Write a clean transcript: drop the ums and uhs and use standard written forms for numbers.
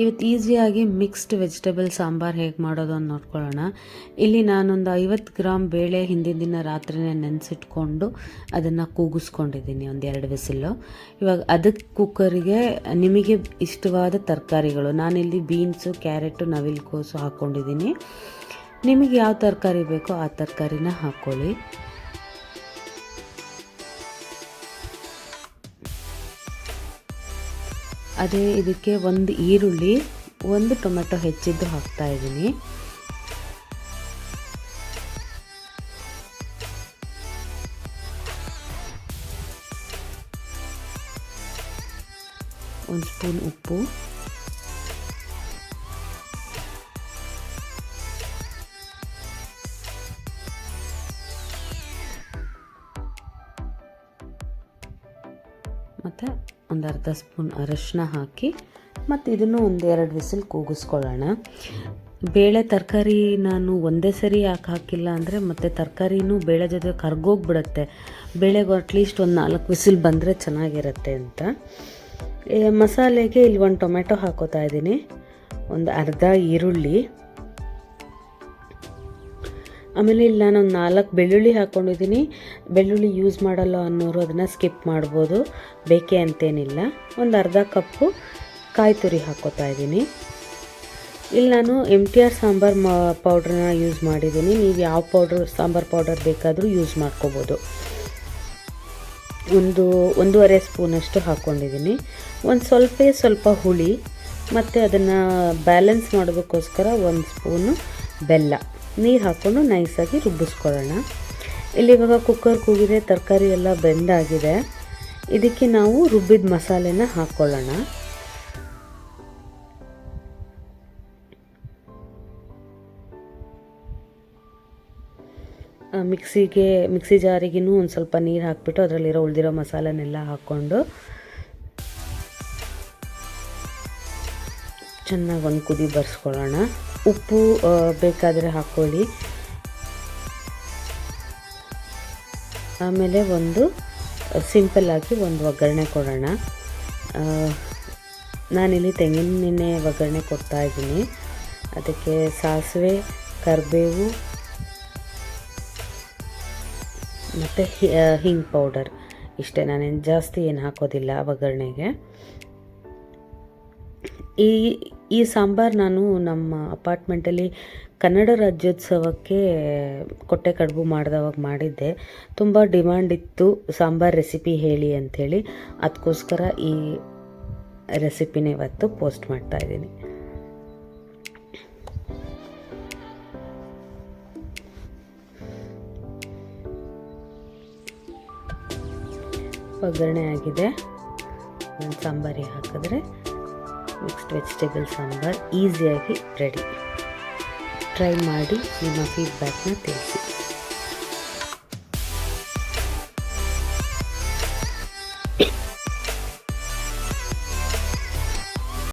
ಇವತ್ತು ಈಸಿಯಾಗಿ mixed vegetable sambar ಹೇಗೆ ಮಾಡೋದು ಅಂತ ನೋಡ್ಕೊಳ್ಳೋಣ. ಇಲ್ಲಿ ನಾನೊಂದು 50 ಗ್ರಾಮ್ ಬೇಳೆ ಹಿಂದಿನ ದಿನ ರಾತ್ರಿನೇ ನೆನೆಸಿಟ್ಕೊಂಡು ಅದನ್ನು ಕೂಗಿಸ್ಕೊಂಡಿದ್ದೀನಿ, ಒಂದು 2 ವಿಸಿಲ್ಲು. ಇವಾಗ ಅದಕ್ಕೆ ಕುಕ್ಕರಿಗೆ ನಿಮಗೆ ಇಷ್ಟವಾದ ತರಕಾರಿಗಳು, ನಾನಿಲ್ಲಿ ಬೀನ್ಸು, ಕ್ಯಾರೆಟು, ನವಿಲುಕೋಸು ಹಾಕ್ಕೊಂಡಿದ್ದೀನಿ. ನಿಮಗೆ ಯಾವ ತರಕಾರಿ ಬೇಕೋ ಆ ತರಕಾರಿನ ಹಾಕ್ಕೊಳ್ಳಿ. ಅದೇ ಇದಕ್ಕೆ ಒಂದು ಈರುಳ್ಳಿ, 1 ಟೊಮೆಟೊ ಹೆಚ್ಚಿದ್ದು ಹಾಕ್ತಾ ಇದ್ದೀನಿ. ಒಂದು ಸ್ಪೂನ್ ಉಪ್ಪು, ಮತ್ತು ಒಂದು ಅರ್ಧ ಸ್ಪೂನ್ ಅರಶಿನ ಹಾಕಿ ಮತ್ತು ಇದನ್ನು ಒಂದು 2 ವಿಸಿಲ್ ಕೂಗಿಸ್ಕೊಳ್ಳೋಣ. ಬೇಳೆ ತರಕಾರಿ ನಾನು ಒಂದೇ ಸರಿ ಯಾಕೆ ಹಾಕಿಲ್ಲ ಅಂದರೆ ಮತ್ತು ತರಕಾರಿನೂ ಬೇಳೆ ಜೊತೆ ಕರ್ಗೋಗ್ಬಿಡುತ್ತೆ. ಬೇಳೆಗೆ ಅಟ್ಲೀಸ್ಟ್ ಒಂದು 4 ವಿಸಿಲ್ ಬಂದರೆ ಚೆನ್ನಾಗಿರುತ್ತೆ ಅಂತ. ಮಸಾಲೆಗೆ ಇಲ್ಲಿ 1 ಟೊಮೆಟೊ ಹಾಕೋತಾ ಇದ್ದೀನಿ, ಒಂದು ಅರ್ಧ ಈರುಳ್ಳಿ, ಆಮೇಲೆ ಇಲ್ಲಿ ನಾನೊಂದು 4 ಬೆಳ್ಳುಳ್ಳಿ ಹಾಕ್ಕೊಂಡಿದ್ದೀನಿ. ಬೆಳ್ಳುಳ್ಳಿ ಯೂಸ್ ಮಾಡಲ್ಲ ಅನ್ನೋರು ಅದನ್ನು ಸ್ಕಿಪ್ ಮಾಡ್ಬೋದು, ಬೇಕೇ ಅಂತೇನಿಲ್ಲ. ಒಂದು ಅರ್ಧ ಕಪ್ಪು ಕಾಯಿ ತುರಿ ಹಾಕ್ಕೋತಾ ಇದ್ದೀನಿ. ಇಲ್ಲಿ ನಾನು MTR ಸಾಂಬಾರು ಪೌಡ್ರನ್ನ ಯೂಸ್ ಮಾಡಿದ್ದೀನಿ. ನೀವು ಯಾವ ಸಾಂಬಾರು ಪೌಡರ್ ಬೇಕಾದರೂ ಯೂಸ್ ಮಾಡ್ಕೋಬೋದು. 1.5 ಸ್ಪೂನಷ್ಟು ಹಾಕ್ಕೊಂಡಿದ್ದೀನಿ. ಒಂದು ಸ್ವಲ್ಪ ಹುಳಿ, ಮತ್ತು ಅದನ್ನು ಬ್ಯಾಲೆನ್ಸ್ ಮಾಡೋದಕ್ಕೋಸ್ಕರ 1 ಸ್ಪೂನು ಬೆಲ್ಲ, ನೀರು ಹಾಕ್ಕೊಂಡು ನೈಸಾಗಿ ರುಬ್ಬಿಸ್ಕೊಳ್ಳೋಣ. ಇಲ್ಲಿ ಇವಾಗ ಕುಕ್ಕರ್ ಕೂಗಿದೆ, ತರಕಾರಿ ಎಲ್ಲ ಬೆಂದಾಗಿದೆ. ಇದಕ್ಕೆ ನಾವು ರುಬ್ಬಿದ ಮಸಾಲೆನ ಹಾಕ್ಕೊಳ್ಳೋಣ. ಮಿಕ್ಸಿ ಜಾರಿಗೂ ಒಂದು ಸ್ವಲ್ಪ ನೀರು ಹಾಕ್ಬಿಟ್ಟು ಅದರಲ್ಲಿರೋ ಉಳಿದಿರೋ ಮಸಾಲೆನೆಲ್ಲ ಹಾಕ್ಕೊಂಡು ಚೆನ್ನಾಗಿ ಒಂದು ಕುದಿ ಬರ್ಸ್ಕೊಳ್ಳೋಣ. ಉಪ್ಪು ಬೇಕಾದರೆ ಹಾಕ್ಕೊಳ್ಳಿ. ಆಮೇಲೆ ಸಿಂಪಲ್ಲಾಗಿ ಒಂದು ಒಗ್ಗರಣೆ ಕೊಡೋಣ. ನಾನಿಲ್ಲಿ ತೆಂಗಿನೆಣ್ಣೆ ಒಗ್ಗರಣೆ ಕೊಡ್ತಾಯಿದ್ದೀನಿ. ಅದಕ್ಕೆ ಸಾಸಿವೆ, ಕರಿಬೇವು ಮತ್ತು ಹಿಂಗ್ ಪೌಡರ್, ಇಷ್ಟೇ. ನಾನೇನು ಜಾಸ್ತಿ ಏನು ಹಾಕೋದಿಲ್ಲ ಒಗ್ಗರಣೆಗೆ. ಈ ಸಾಂಬಾರು ನಾನು ನಮ್ಮ ಅಪಾರ್ಟ್ಮೆಂಟಲ್ಲಿ ಕನ್ನಡ ರಾಜ್ಯೋತ್ಸವಕ್ಕೆ ಕೊಟ್ಟೆ ಕಡುಬು ಮಾಡಿದವಾಗ ಮಾಡಿದ್ದೆ. ತುಂಬ ಡಿಮ್ಯಾಂಡ್ ಇತ್ತು ಸಾಂಬಾರು ರೆಸಿಪಿ ಹೇಳಿ ಅಂಥೇಳಿ, ಅದಕ್ಕೋಸ್ಕರ ಈ ರೆಸಿಪಿನ ಇವತ್ತು ಪೋಸ್ಟ್ ಮಾಡ್ತಾಯಿದ್ದೀನಿ. ಒಗ್ಗರಣೆ ಆಗಿದೆ. ಸಾಂಬಾರಿಗೆ ಹಾಕಿದ್ರೆ ಮಿಕ್ಸ್ಡ್ ವೆಜಿಟೇಬಲ್ ಸಾಂಬಾರು ಈಸಿಯಾಗಿ ರೆಡಿ. ಟ್ರೈ ಮಾಡಿ ನಿಮ್ಮ ಫೀಡ್ಬ್ಯಾಕ್ನ ತಿಳಿಸಿ.